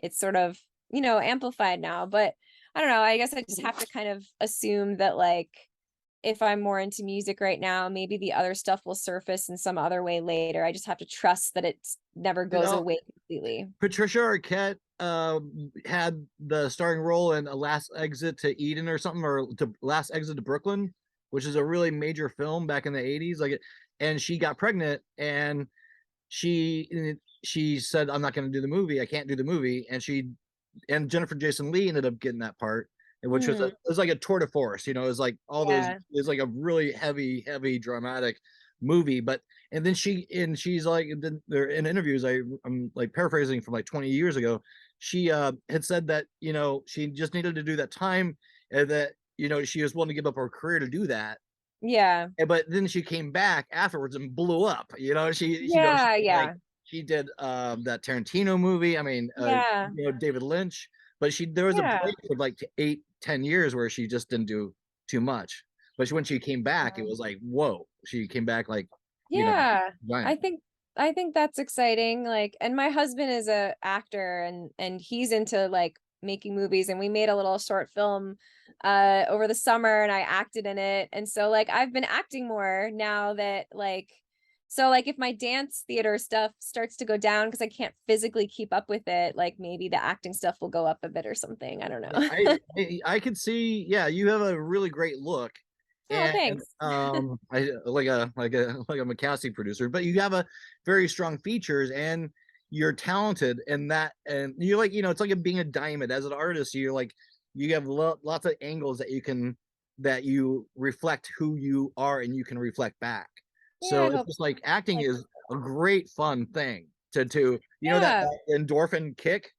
it's sort of, amplified now. But I don't know. I guess I just have to kind of assume that like if I'm more into music right now, maybe the other stuff will surface in some other way later. I just have to trust that it never goes away completely. Patricia Arquette had the starring role in A Last Exit to Eden or something, or to Last Exit to Brooklyn, which is a really major film back in the 80s. And she got pregnant, and she said, I'm not going to do the movie. I can't do the movie. And Jennifer Jason Leigh ended up getting that part, which was like a tour de force, it was like all those, it was like a really heavy dramatic movie. And then she's like, they're in interviews, I'm like paraphrasing from like 20 years ago, she had said that she just needed to do that time, and that she was willing to give up her career to do that. But then she came back afterwards and blew up. She did that Tarantino movie. I mean, David Lynch. But there was a break for like 8-10 years where she just didn't do too much. But when she came back, it was like, whoa! She came back like, I think that's exciting. Like, and my husband is a actor, and he's into like making movies, and we made a little short film over the summer, and I acted in it. And so like I've been acting more now that like, so like if my dance theater stuff starts to go down because I can't physically keep up with it, like maybe the acting stuff will go up a bit or something. I don't know. I could see, you have a really great look. Oh, thanks. I like a McCasey producer, but you have a very strong features, and you're talented in that, and you're like, it's like being a diamond as an artist. You're like, you have lots of angles that you reflect who you are, and you can reflect back. So it's just like acting is a great fun thing to that endorphin kick.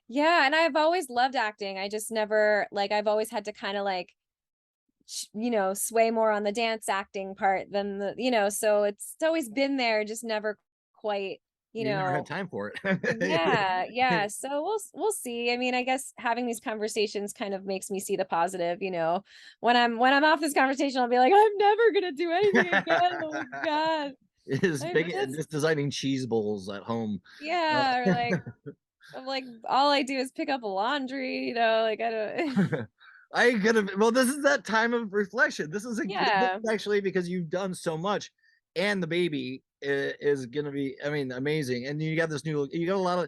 Yeah, and I've always loved acting. I just never like I've always had to kind of like sway more on the dance acting part than so it's always been there, just never quite, you never had time for it. yeah. So we'll see. I mean, I guess having these conversations kind of makes me see the positive, when I'm off this conversation, I'll be like, I'm never gonna do anything again. Oh my God. Just designing cheese bowls at home. Yeah, or like I'm like, all I do is pick up laundry, like I don't well, this is that time of reflection. This is actually, because you've done so much, and the baby is gonna be, I mean, amazing. And you got a lot of,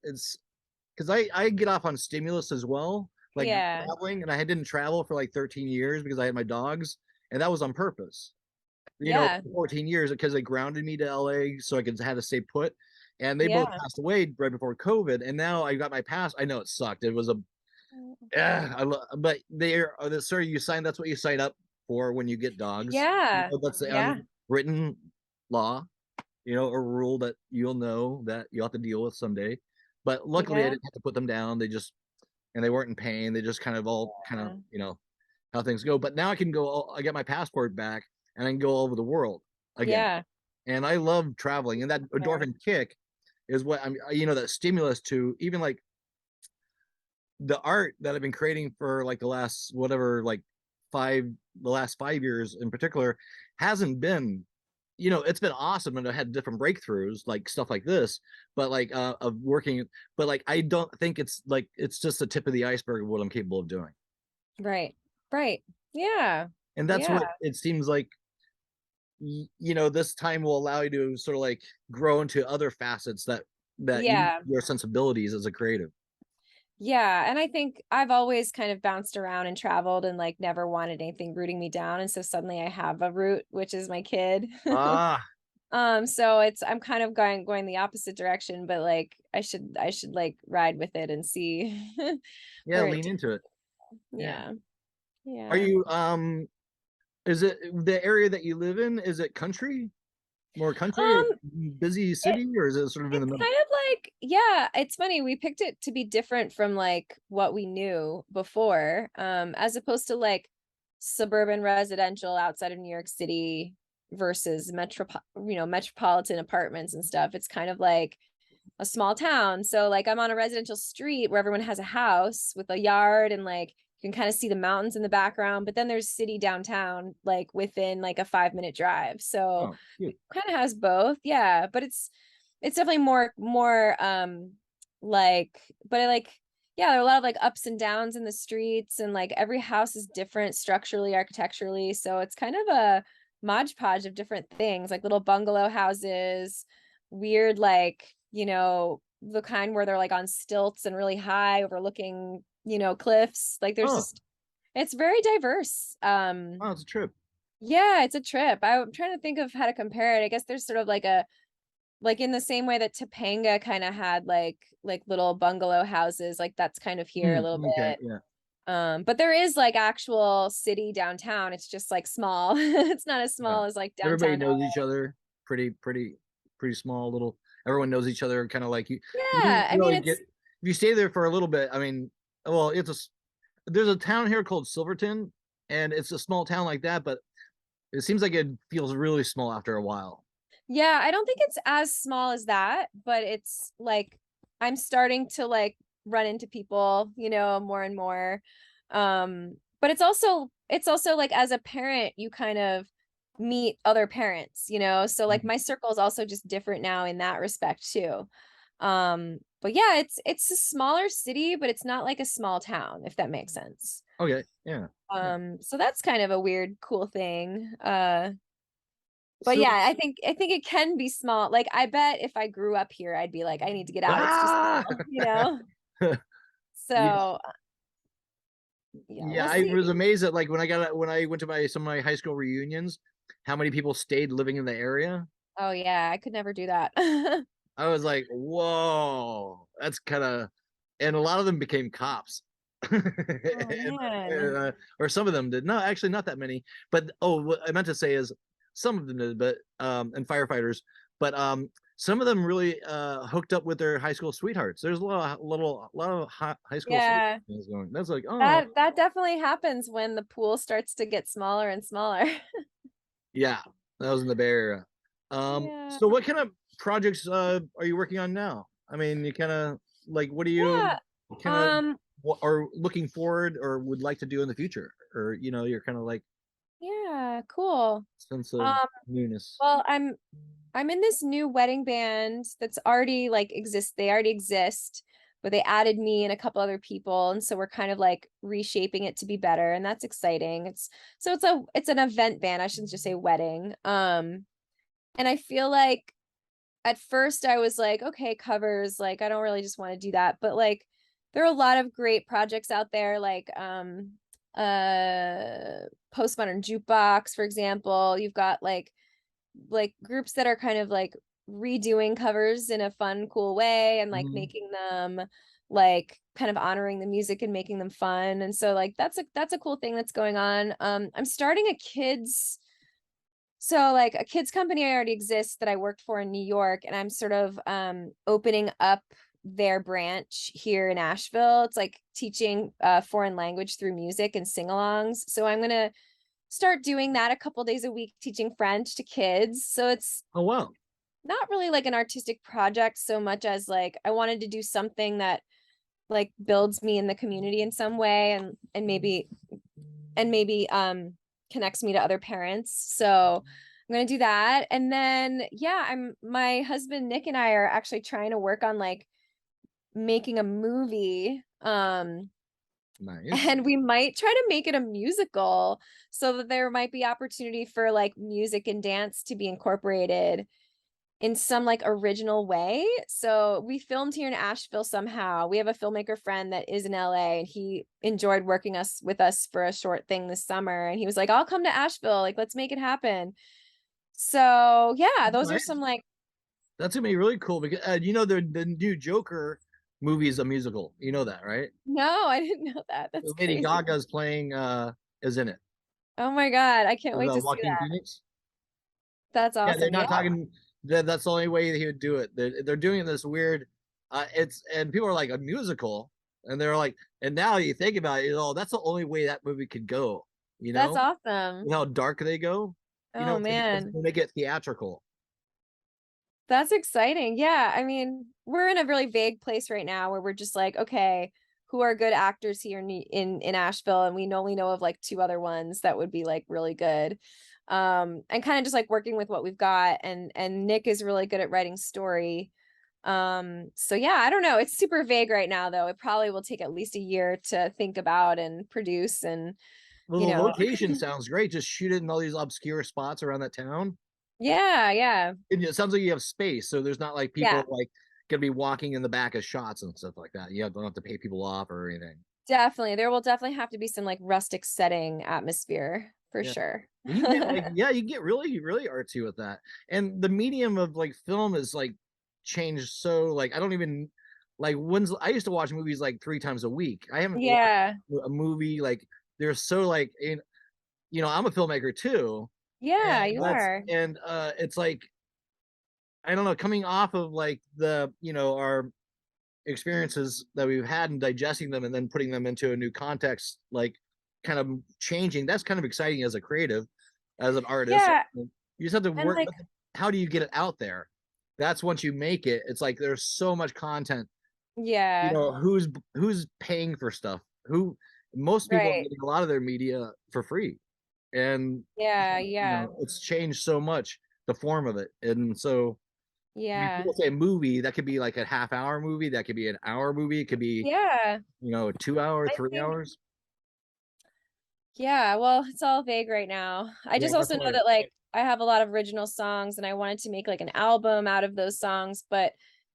it's because I get off on stimulus as well, like traveling, and I didn't travel for like 13 years because I had my dogs, and that was on purpose. 14 years, because they grounded me to LA so I had to stay put, and they both passed away right before COVID. And now I got my pass. I know it sucked. It was but that's what you sign up for when you get dogs. That's the unwritten law, a rule that that you'll have to deal with someday. But luckily I didn't have to put them down. And they weren't in pain. They just kind of how things go. But now I can go, I get my passport back, and I can go all over the world again. And I love traveling, and that endorphin kick is what that stimulus to even like the art that I've been creating for like the last 5 years in particular hasn't been, it's been awesome, and I had different breakthroughs, like stuff like this, but like of working, but like I don't think it's just the tip of the iceberg of what I'm capable of doing. Right. Yeah. And that's what it seems like, this time will allow you to sort of like grow into other facets that your sensibilities as a creative. Yeah, and I think I've always kind of bounced around and traveled and like never wanted anything rooting me down, and so suddenly I have a root, which is my kid. So I'm kind of going the opposite direction, but like I should like ride with it and see. Lean into it. Yeah. Are you Is it the area that you live in? Is it country? More country, or Um, busy it, city, or is it sort of in the it's middle? kind of like, yeah, it's funny. We picked it to be different from like what we knew before, as opposed to like suburban residential outside of New York City versus metropolitan apartments and stuff. It's kind of like a small town. So like I'm on a residential street where everyone has a house with a yard and like you can kind of see the mountains in the background, but then there's city downtown like within like a 5-minute drive. So Oh, cute. kind of has both. Yeah, but it's definitely more like but I like yeah, there are a lot of like ups and downs in the streets and like every house is different structurally, architecturally. So it's kind of a modge podge of different things, like little bungalow houses, weird like the kind where they're like on stilts and really high overlooking cliffs. Like there's Oh, just it's very diverse. oh, it's a trip. Yeah, it's a trip. I'm trying to think of how to compare it. I guess there's sort of like in the same way that Topanga kind of had like little bungalow houses, like that's kind of here a little Okay, bit. yeah. But there is like actual city downtown. It's just like small. It's not as Yeah. small as like Everybody downtown knows each other. Pretty small little. Everyone knows each other. Kind of like you don't Yeah, I mean really get. it's If you stay there for a little bit, I mean, well, there's a town here called Silverton, and it's a small town like that, but it seems like it feels really small after a while. yeah, I don't think it's as small as that, but it's like I'm starting to like run into people, more and more. But it's also like as a parent, you kind of meet other parents, so like Mhm. my circle is also just different now in that respect too. But yeah, it's a smaller city, but it's not like a small town, if that makes sense. Okay, yeah. Yeah. So that's kind of a weird, cool thing. But So, yeah, I think it can be small. Like I bet if I grew up here, I'd be like, I need to get out. It's too ah, small. yeah, So yeah, yeah. we'll I see. was amazed at like when I went to some of my high school reunions, how many people stayed living in the area. Oh yeah, I could never do that. I was like, whoa, that's kind of, and a lot of them became cops. Oh and, man. or some of them did. No, actually, not that many. But oh, what I meant to say is some of them did, but and firefighters. But some of them really hooked up with their high school sweethearts. There's a lot of high school Yeah. sweethearts going. That's like, oh, That definitely happens when the pool starts to get smaller and smaller. yeah, that was in the Bay Area. Yeah. So what kind of projects are you working on now? I mean, you kind of like what do you Yeah. kind of Um, are looking forward or would like to do in the future, or you're kind of like yeah, cool. sense of Um, newness. well, I'm in this new wedding band that's already like they already exist, but they added me and a couple other people, and so we're kind of like reshaping it to be better, and that's exciting. It's an event band. I shouldn't just say wedding. And I feel like at first I was like, okay, covers, like I don't really just want to do that, but like there are a lot of great projects out there, like postmodern jukebox, for example. You've got like groups that are kind of like redoing covers in a fun, cool way and like Mhm. making them like kind of honoring the music and making them fun. And so like that's a cool thing that's going on. I'm starting a kids company already exists that I worked for in New York, and I'm sort of opening up their branch here in Asheville. It's like teaching foreign language through music and sing-alongs. So I'm gonna start doing that a couple days a week, teaching French to kids. So it's Oh wow. not really like an artistic project so much as like I wanted to do something that like builds me in the community in some way and maybe connects me to other parents. So I'm gonna do that. And then yeah, my husband Nick and I are actually trying to work on like making a movie. Nice. And we might try to make it a musical so that there might be opportunity for like music and dance to be incorporated in some like original way. So we filmed here in Asheville somehow. We have a filmmaker friend that is in LA, and he enjoyed working with us for a short thing this summer. And he was like, I'll come to Asheville. Like, let's make it happen. So yeah, those are some Nice. like, That's gonna be really cool because the new Joker movie is a musical. You know that, right? no, I didn't know that. That's Lady crazy. Gaga's playing is in it. Oh my God, I can't wait to see Joaquin that. Phoenix. That's Yeah, they're awesome. not Yeah. talking. That's the only way he would do it. They're doing this weird. It's and people are like a musical, and they're like, and now you think about it, that's the only way that movie could go. You That's know, awesome. with how dark they go. Oh It's man. make it theatrical. That's exciting. Yeah, I mean, we're in a really vague place right now where we're just like, okay, who are good actors here in Asheville? And we only know of like two other ones that would be like really good. And kind of just like working with what we've got. And Nick is really good at writing story. So yeah, I don't know. It's super vague right now though. It probably will take at least a year to think about and produce and Well, you the know. location sounds great. Just shoot it in all these obscure spots around that town. Yeah, yeah. And it sounds like you have space, so there's not like Yeah. people like gonna be walking in the back of shots and stuff like that. Don't have to pay people off or anything. Definitely. There will definitely have to be some like rustic setting atmosphere for Yeah. sure. You can get like you can get really, really artsy with that. And the medium of like film is like changed so like I don't even like when's I used to watch movies like 3 times a week. I haven't Yeah. watched a movie like they're so like I'm a filmmaker too. Yeah, And you are. it's like I don't know, coming off of like our experiences that we've had and digesting them and then putting them into a new context, like kind of changing. That's kind of exciting as a creative, as an artist. Yeah. You just have to And work. like, How do you get it out there? That's once you make it. It's like there's so much content. yeah, Who's paying for stuff? Who most people are right. getting a lot of their media for free, and Yeah, yeah, it's changed so much the form of it, and so yeah. people say a movie that could be like a half-hour movie, that could be an hour movie, it could be Yeah. 2 hour, I 3 hours. yeah, well, it's all vague right now. I Yeah, just that's also know why. that like I have a lot of original songs and I wanted to make like an album out of those songs, but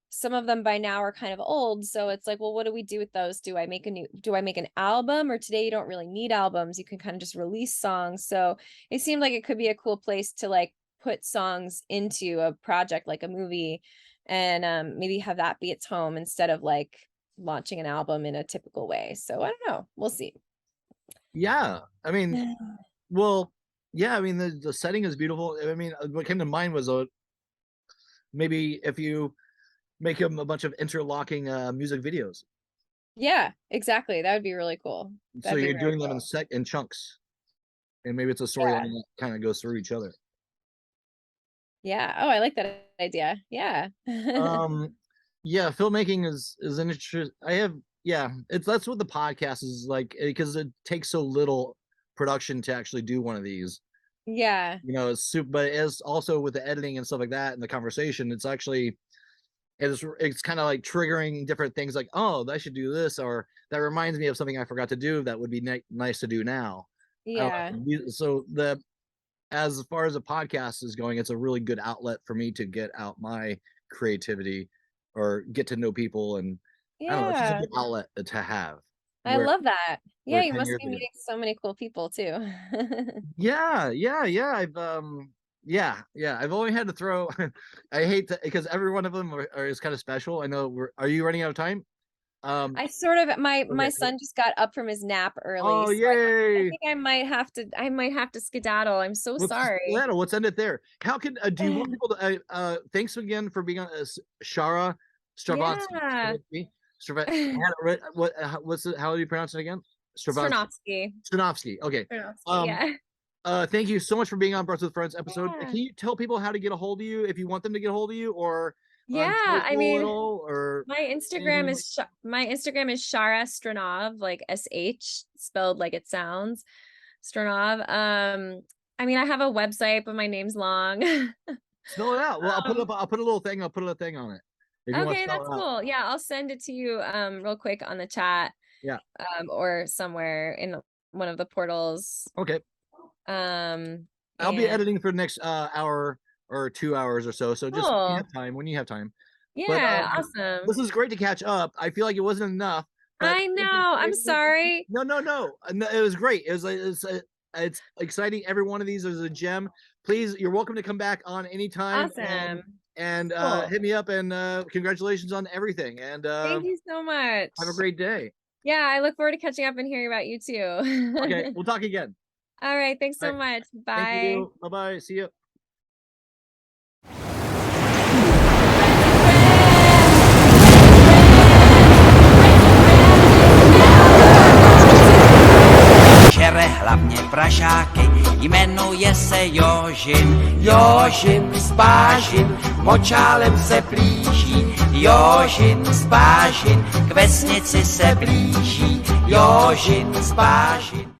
some of them by now are kind of old. So it's like, well, what do we do with those? Do I make an album, or today you don't really need albums? You can kind of just release songs. So it seemed like it could be a cool place to like put songs into a project like a movie and maybe have that be its home instead of like launching an album in a typical way. So I don't know. We'll see. Yeah, I mean, well, yeah, I mean the setting is beautiful. I mean, what came to mind was maybe if you make them a bunch of interlocking music videos, Yeah, exactly. That would be really cool. so That'd be you're really doing them cool. in chunks, and maybe it's a Yeah. storyline that kind of goes through each other. Yeah. Oh, I like that idea. Yeah. Um, yeah, filmmaking is an interest. That's what the podcast is like because it takes so little production to actually do one of these. Yeah. It's super, but it's also with the editing and stuff like that and the conversation, it's kind of like triggering different things like, oh, I should do this, or that reminds me of something I forgot to do that would be nice to do now. Yeah. So as far as the podcast is going, it's a really good outlet for me to get out my creativity or get to know people, and I don't know, it's just a Yeah. good outlet to have. I Where love that. Yeah, where you 10 must years be ago. meeting so many cool people too. Yeah. I've I've only had to throw. I hate to because every one of them is kind of special. I know. Are you running out of time? I sort of my Okay. son just got up from his nap early, Oh, so I yay! think I might have to skedaddle. I'm so sorry. Let's end it there. How can do you want people to? Thanks again for being on Sara Stranovsky. Yeah. What's it? How do you pronounce it again? Stranovsky. Stranovsky. Stranovsky. Okay. Stranovsky, yeah. Thank you so much for being on Births with Friends episode. Yeah. Can you tell people how to get a hold of you if you want them to get a hold of you, or Yeah, I social at mean, all, or my Instagram anything? is Sara Stranov, like SH spelled like it sounds. Stranov. I mean, I have a website, but my name's long. Spell it out. Well, I'll put Um, up. I'll put a little thing. I'll put a thing on it if you want to okay, spell that's it out. cool. Yeah, I'll send it to you real quick on the chat Yeah. or somewhere in one of the portals. Okay. Um I'll be and editing for the next hour or 2 hours or so. So just cool. when you have time. But Yeah, awesome. this is great to catch up. I feel like it wasn't enough, but I know. I'm sorry. no, no, no. It was great. It's exciting. Every one of these is a gem. Please, you're welcome to come back on anytime Awesome. and Cool. hit me up, and congratulations on everything, and Thank you so much. have a great day. Yeah, I look forward to catching up and hearing about you too. Okay, we'll talk again. All right. Thanks so much. Bye. Thank you. Bye-bye. See you. Žere hlavně pražáky, jmenuje se Jožin. Jožin s Pážin, močálem se plíží. Jožin s Pážin, k vesnici se blíží. Jožin s Pážin.